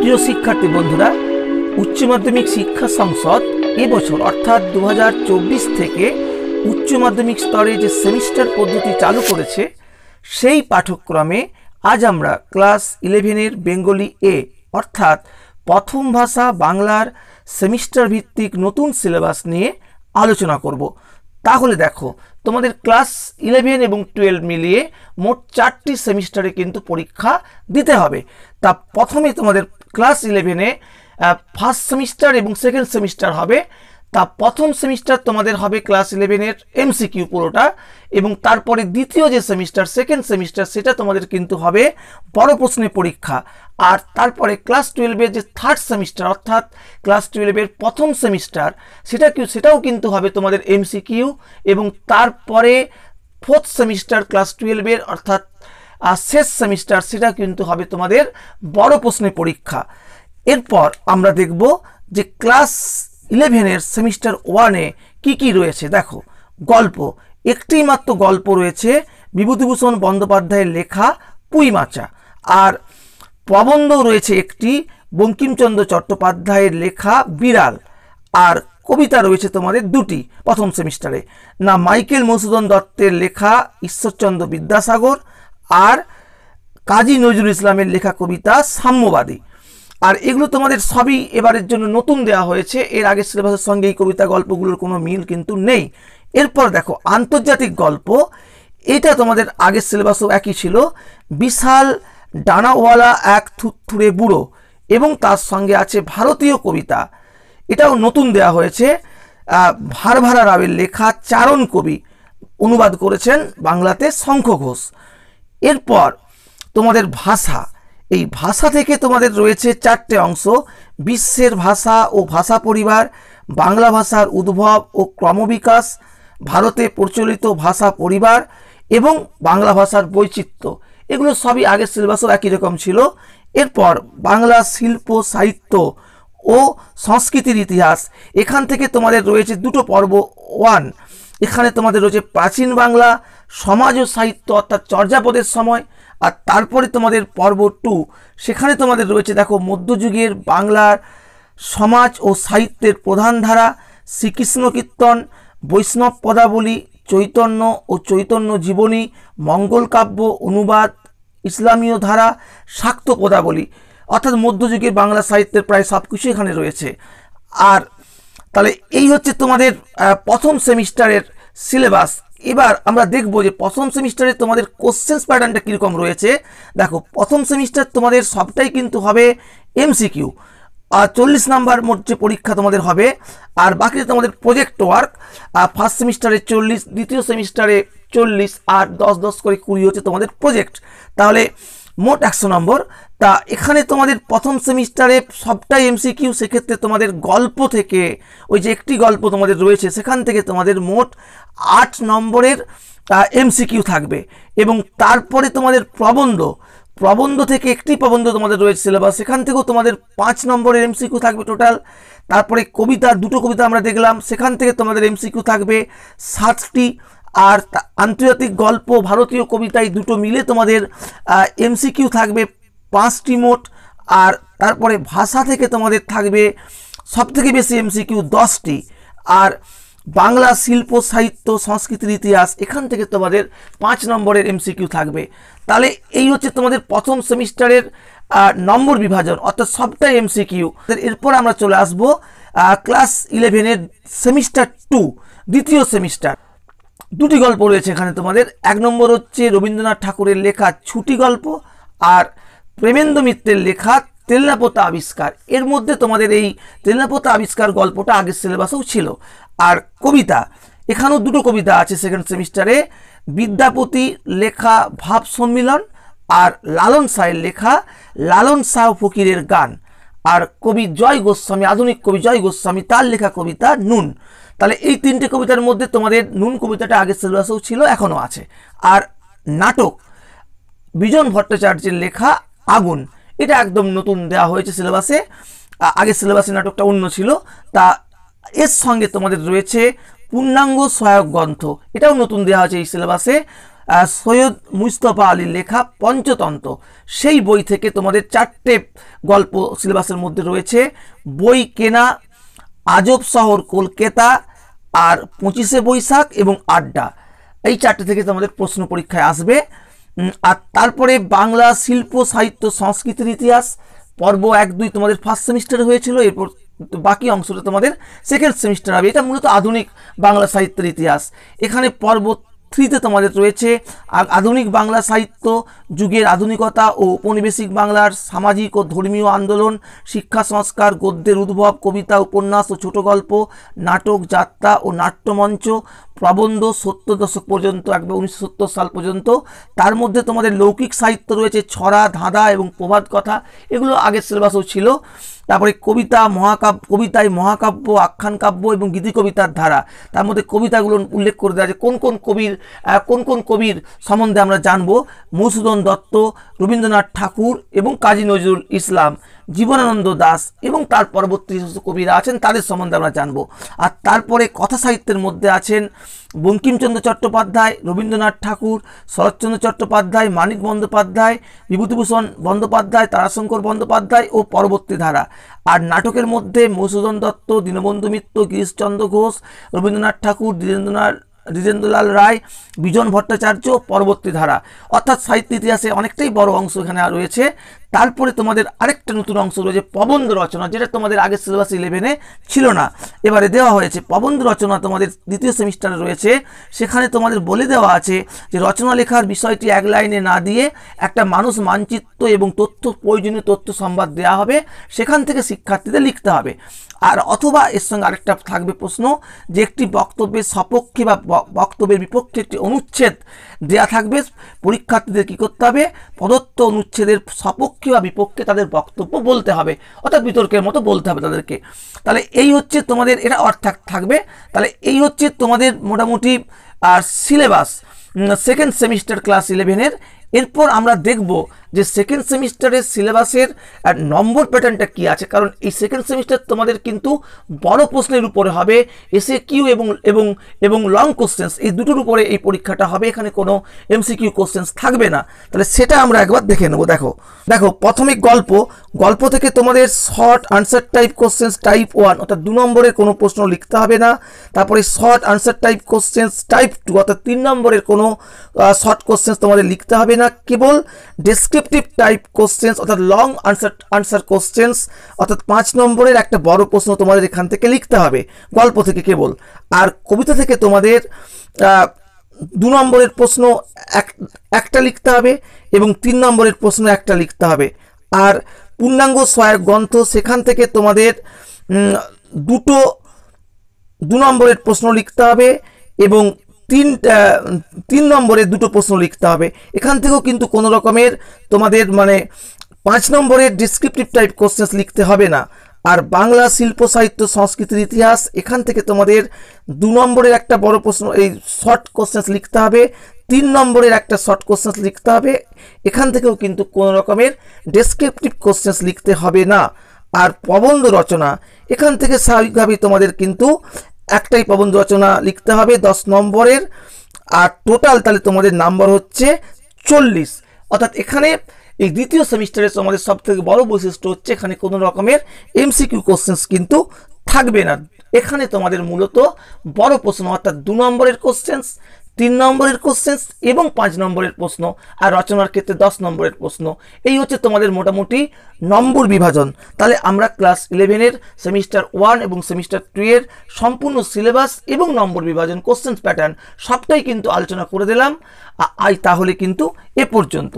প্রিয় শিক্ষার্থী বন্ধুরা, উচ্চ মাধ্যমিক শিক্ষা সংসদ এবছর অর্থাৎ 2024 থেকে উচ্চ মাধ্যমিক স্তরে যে সেমিস্টার পদ্ধতি চালু করেছে, সেই পাঠ্যক্রমে আজ আমরা ক্লাস 11-এর বেঙ্গলি এ অর্থাৎ প্রথম ভাষা বাংলার সেমিস্টার ভিত্তিক নতুন সিলেবাস নিয়ে আলোচনা করব। তাহলে দেখো, তোমাদের ক্লাস 11 এবং 12 মিলিয়ে মোট 4টি সেমিস্টারে কিন্তু পরীক্ষা দিতে হবে। তা প্রথমে তোমাদের ক্লাস 11-এ ফার্স্ট সেমিস্টার এবং সেকেন্ড সেমিস্টার হবে। তা প্রথম সেমিস্টার তোমাদের হবে ক্লাস 11-এর এমসিকিউ পুরোটা, এবং তারপরে দ্বিতীয় যে সেমিস্টার সেকেন্ড সেমিস্টার সেটা তোমাদের কিন্তু হবে বড় প্রশ্নের পরীক্ষা। আর তারপরে ক্লাস 12-এর যে থার্ড সেমিস্টার অর্থাৎ ক্লাস 12-এর প্রথম সেমিস্টার সেটাও কিন্তু হবে তোমাদের এমসিকিউ, এবং তারপরে ফোর্থ সেমিস্টার ক্লাস 12-এর অর্থাৎ শেষ সেমিস্টার সেটা কিন্তু হবে তোমাদের বড় প্রশ্নের পরীক্ষা। এরপর আমরা দেখব যে ক্লাস 11-এর সেমিস্টার 1-এ কি রয়েছে। দেখো, গল্প, একটি মাত্র গল্প রয়েছে বিভূতিভূষণ বন্দ্যোপাধ্যায়ের লেখা পুঁইমাচা, আর প্রবন্ধ রয়েছে একটি বঙ্কিমচন্দ্র চট্টোপাধ্যায়ের লেখা বিড়াল, আর কবিতা রয়েছে তোমাদের দুটি প্রথম সেমিস্টারে, না মাইকেল মধুসূদন দত্তের লেখা ঈশ্বরচন্দ্র বিদ্যাসাগর, আর কাজী নজরুল ইসলামের লেখা কবিতা সাম্যবাদী। আর এগুলো তোমাদের সবই এবারের জন্য নতুন দেওয়া হয়েছে, এর আগের সিলেবাসের সঙ্গে এই কবিতা গল্পগুলোর কোনো মিল কিন্তু নেই। এরপর দেখো আন্তর্জাতিক গল্প, এটা তোমাদের আগের সিলেবাসও একই ছিল, বিশাল ডানাওয়ালা এক থুরথুরে বুড়ো, এবং তার সঙ্গে আছে ভারতীয় কবিতা, এটাও নতুন দেওয়া হয়েছে। ভারভারা রাওয়ের লেখা চারণ কবি, অনুবাদ করেছেন বাংলাতে শঙ্খ ঘোষ। এরপর তোমাদের ভাষা, এই ভাষা থেকে তোমাদের রয়েছে 4টে অংশ: বিশ্বের ভাষা ও ভাষা পরিবার, বাংলা ভাষার উদ্ভব ও ক্রমবিকাশ, ভারতে প্রচলিত ভাষা পরিবার এবং বাংলা ভাষার বৈচিত্র্য। এগুলো সবই আগের সিলেবাসও একই রকম ছিল। এরপর বাংলা শিল্প সাহিত্য ও সংস্কৃতির ইতিহাস, এখান থেকে তোমাদের রয়েছে দুটো পর্ব। 1, এখানে তোমাদের রয়েছে প্রাচীন বাংলা সমাজ ও সাহিত্য অর্থাৎ চর্যাপদের সময়, আর তারপরে তোমাদের পর্ব 2, সেখানে তোমাদের রয়েছে দেখো মধ্যযুগের বাংলার সমাজ ও সাহিত্যের প্রধান ধারা, শ্রীকৃষ্ণ কীর্তন, বৈষ্ণব পদাবলী, চৈতন্য ও চৈতন্য জীবনী, মঙ্গল কাব্য অনুবাদ, ইসলামীয় ধারা, শাক্ত পদাবলী, অর্থাৎ মধ্যযুগের বাংলা সাহিত্যের প্রায় সব কিছু এখানে রয়েছে। আর তাহলে এই হচ্ছে তোমাদের প্রথম সেমিস্টারের সিলেবাস। এবার আমরা দেখব যে প্রথম সেমিস্টারে তোমাদের কোশ্চেন্স প্যাটার্নটা কীরকম রয়েছে। দেখো, প্রথম সেমিস্টার তোমাদের সবটাই কিন্তু হবে এমসিকিউ, আর 40 নাম্বার মধ্যে পরীক্ষা তোমাদের হবে, আর বাকি তোমাদের প্রজেক্ট ওয়ার্ক। ফার্স্ট সেমিস্টারে 40, দ্বিতীয় সেমিস্টারে 40, আর 10 করে 20 হচ্ছে তোমাদের প্রজেক্ট, তাহলে মোট 100 নম্বর। তা এখানে তোমাদের প্রথম সেমিস্টারে সবটাই এমসিকিউ, সেক্ষেত্রে তোমাদের গল্প থেকে ওই যে একটি গল্প তোমাদের রয়েছে সেখান থেকে তোমাদের মোট 8 নম্বরের এমসিকিউ থাকবে, এবং তারপরে তোমাদের প্রবন্ধ থেকে একটি প্রবন্ধ তোমাদের রয়েছে সিলেবাস, সেখান থেকেও তোমাদের 5 নম্বরের এমসিকিউ থাকবে টোটাল। তারপরে কবিতা, দুটো কবিতা আমরা দেখলাম, সেখান থেকে তোমাদের এমসিকিউ থাকবে 7টি, আর আন্তর্জাতিক গল্প ভারতীয় কবিতায় দুটো মিলে তোমাদের এমসিকিউ থাকবে 5টি মোট। আর তারপরে ভাষা থেকে তোমাদের থাকবে সবথেকে বেশি এমসিকিউ 10টি, আর বাংলা শিল্প সাহিত্য সংস্কৃতির ইতিহাস এখান থেকে তোমাদের 5 নম্বরের এমসিকিউ থাকবে। তাহলে এই হচ্ছে তোমাদের প্রথম সেমিস্টারের নম্বর বিভাজন, অর্থাৎ সবটাই এমসিকিউ। এরপর আমরা চলে আসব ক্লাস 11-এর সেমিস্টার 2, দ্বিতীয় সেমিস্টার। দুটি গল্প রয়েছে এখানে তোমাদের। 1 নম্বর হচ্ছে রবীন্দ্রনাথ ঠাকুরের লেখা ছুটি গল্প, আর প্রেমেন্দ্র মিত্রের লেখা তেলনাপোতা আবিষ্কার। এর মধ্যে তোমাদের এই তেলনাপোতা আবিষ্কার গল্পটা আগের সিলেবাসেও ছিল। আর কবিতা, এখানেও দুটো কবিতা আছে সেকেন্ড সেমিস্টারে, বিদ্যাপতি লেখা ভাব সম্মিলন, আর লালন শাহের লেখা লালন শাহ ফকিরের গান, আর কবি জয় গোস্বামী, আধুনিক কবি জয় গোস্বামী, তার লেখা কবিতা নুন। তাহলে এই 3টে কবিতার মধ্যে তোমাদের নুন কবিতাটা আগের সিলেবাসেও ছিল, এখনও আছে। আর নাটক, বিজন ভট্টাচার্যের লেখা আগুন, এটা একদম নতুন দেওয়া হয়েছে সিলেবাসে, আগের সিলেবাসে নাটকটা অন্য ছিল। তা এর সঙ্গে তোমাদের রয়েছে পূর্ণাঙ্গ সহায়ক গ্রন্থ, এটাও নতুন দেওয়া হয়েছে এই সিলেবাসে, সৈয়দ মুস্তফা আলীর লেখা পঞ্চতন্ত্র, সেই বই থেকে তোমাদের 4টে গল্প সিলেবাসের মধ্যে রয়েছে। বই কেনা, আজব শহর কলকাতা, আর 25শে বৈশাখ এবং আড্ডা, এই 4টে থেকে তোমাদের প্রশ্ন পরীক্ষায় আসবে। আর তারপরে বাংলা শিল্প সাহিত্য সংস্কৃতির ইতিহাস পর্ব 1-2 তোমাদের ফার্স্ট সেমিস্টারে হয়েছিল, এরপর বাকি অংশটা তোমাদের সেকেন্ড সেমিস্টার হবে। এটা মূলত আধুনিক বাংলা সাহিত্যের ইতিহাস। এখানে পর্ব 3তে তোমাদের রয়েছে আধুনিক বাংলা সাহিত্য, যুগের আধুনিকতা ও ঔপনিবেশিক বাংলার সামাজিক ও ধর্মীয় আন্দোলন, শিক্ষা সংস্কার, গদ্যের উদ্ভব, কবিতা, উপন্যাস ও ছোট গল্প, নাটক, যাত্রা ও নাট্যমঞ্চ, প্রবন্ধ 70 দশক পর্যন্ত, একবার 1970 সাল পর্যন্ত। তার মধ্যে তোমাদের লৌকিক সাহিত্য রয়েছে, ছড়া, ধাঁধা এবং প্রবাদ কথা, এগুলো আগের সিলেবাসও ছিল। তারপরে কবিতা, কবিতায় মহাকাব্য, আখ্যান কাব্য এবং গীতি কবিতার ধারা, তার মধ্যে কবিতাগুলো উল্লেখ করে দেওয়া আছে কোন কোন কবির সম্বন্ধে আমরা জানবো। মধুসূদন দত্ত, রবীন্দ্রনাথ ঠাকুর এবং কাজী নজরুল ইসলাম, জীবনানন্দ দাশ এবং তার পরবর্তী কবিরা আছেন তাদের সম্বন্ধে আমরা জানবো। আর তারপরে কথা সাহিত্যের মধ্যে আছেন বঙ্কিমচন্দ্র চট্টোপাধ্যায়, রবীন্দ্রনাথ ঠাকুর, শরৎচন্দ্র চট্টোপাধ্যায়, মানিক বন্দ্যোপাধ্যায়, বিভূতিভূষণ বন্দ্যোপাধ্যায়, তারাশঙ্কর বন্দ্যোপাধ্যায় ও পরবর্তী ধারা। আর নাটকের মধ্যে মধুসূদন দত্ত, দীনবন্ধু মিত্র, গিরিশচন্দ্র ঘোষ, রবীন্দ্রনাথ ঠাকুর, দ্বিজেন্দ্রলাল রায়, বিজন ভট্টাচার্য, পরবর্তী ধারা। অর্থাৎ সাহিত্য ইতিহাসে অনেকটাই বড় অংশ এখানে রয়েছে। তারপরে তোমাদের আরেকটা নতুন অংশ রয়েছে প্রবন্ধ রচনা, যেটা তোমাদের আগের সিলেবাস 11-এ ছিল না, এবারে দেওয়া হয়েছে। প্রবন্ধ রচনা তোমাদের দ্বিতীয় সেমিস্টারে রয়েছে। সেখানে তোমাদের বলে দেওয়া আছে যে রচনা লেখার বিষয়টি এক লাইনে না দিয়ে একটা মানুষ মানচিত্র এবং প্রয়োজনীয় তথ্য সংবাদ দেওয়া হবে, সেখান থেকে শিক্ষার্থীদের লিখতে হবে। আর অথবা এর সঙ্গে আরেকটা থাকবে প্রশ্ন, যে একটি বক্তব্যের সপক্ষে বা বক্তব্যের বিপক্ষে একটি অনুচ্ছেদ দেয়া থাকবে, পরীক্ষার্থীদের কী করতে হবে, প্রদত্ত অনুচ্ছেদের সপক্ষে বা বিপক্ষে তাদের বক্তব্য বলতে হবে, অর্থাৎ বিতর্কের মতো বলতে হবে তাদেরকে। তাহলে এই হচ্ছে তোমাদের, এটা অর্থাৎ থাকবে। তাহলে এই হচ্ছে তোমাদের মোটামুটি সিলেবাস সেকেন্ড সেমিস্টার ক্লাস 11-এর। এরপর আমরা দেখব যে সেকেন্ড সেমিস্টারের সিলেবাসের নম্বর প্যাটার্নটা কী আছে, কারণ এই সেকেন্ড সেমিস্টার তোমাদের কিন্তু বড় প্রশ্নের উপরে হবে, এসএকিউ এবং লং কোশ্চেন্স, এই দুটোর উপরে এই পরীক্ষাটা হবে, এখানে কোনো এমসিকিউ কোশ্চেন্স থাকবে না। তাহলে সেটা আমরা একবার দেখে নেব। দেখো প্রথমে গল্প থেকে তোমাদের short answer type questions type 1 অর্থাৎ 2 নম্বরের কোনো প্রশ্ন লিখতে হবে না। তারপরে short answer type questions type 2 অর্থাৎ 3 নম্বরের কোনো শর্ট কোশ্চেন্স তোমাদের লিখতে হবে না, কেবল ডেসক্রিপটিভ টাইপ কোশ্চেন্স অর্থাৎ লং আনসার কোশ্চেন্স অর্থাৎ 5 নম্বরের একটা বড় প্রশ্ন তোমাদের এখান থেকে লিখতে হবে গল্প থেকে কেবল। আর কবিতা থেকে তোমাদের 2 নম্বরের প্রশ্ন একটা লিখতে হবে এবং 3 নম্বরের প্রশ্ন একটা লিখতে হবে। আর পূর্ণাঙ্গ সহায়ক গ্রন্থ, সেখান থেকে তোমাদের 2 নম্বরের প্রশ্ন লিখতে হবে এবং 3 নম্বরের 2টো প্রশ্ন লিখতে হবে। এখান থেকেও কিন্তু কোনো রকমের তোমাদের 5 নম্বরের ডিসক্রিপটিভ টাইপ কোশ্চেন্স লিখতে হবে না। আর বাংলা শিল্প সাহিত্য সংস্কৃতির ইতিহাস, এখান থেকে তোমাদের 2 নম্বরের একটা বড় প্রশ্ন এই শর্ট কোশ্চেন্স লিখতে হবে, 3 নম্বরের একটা শর্ট কোশ্চেন্স লিখতে হবে। এখান থেকেও কিন্তু কোনো রকমের ডেসক্রিপটিভ কোশ্চেন্স লিখতে হবে না। আর প্রবন্ধ রচনা, এখান থেকে স্বাভাবিকভাবেই তোমাদের কিন্তু একটাই প্রবন্ধ রচনা লিখতে হবে 10 নম্বরের। আর টোটাল তাহলে তোমাদের নাম্বার হচ্ছে 40। অর্থাৎ এখানে এই দ্বিতীয় সেমিস্টারে তোমাদের সব থেকে বড় বৈশিষ্ট্য হচ্ছে এখানে কোনো রকমের এমসিকিউ কোশ্চেন্স কিন্তু থাকবে না। এখানে তোমাদের মূলত বড় প্রশ্ন অর্থাৎ 2 নম্বরের কোশ্চেন্স, 3 নম্বরের কোশ্চেন্স এবং 5 নম্বরের প্রশ্ন, আর রচনার ক্ষেত্রে 10 নম্বরের প্রশ্ন। এই হচ্ছে তোমাদের মোটামুটি নম্বর বিভাজন। তাহলে আমরা ক্লাস 11-এর সেমিস্টার 1 এবং সেমিস্টার 2 এর সম্পূর্ণ সিলেবাস এবং নম্বর বিভাজন, কোশ্চেন্স প্যাটার্ন সবটাই কিন্তু আলোচনা করে দিলাম। তাহলে কিন্তু এ পর্যন্ত।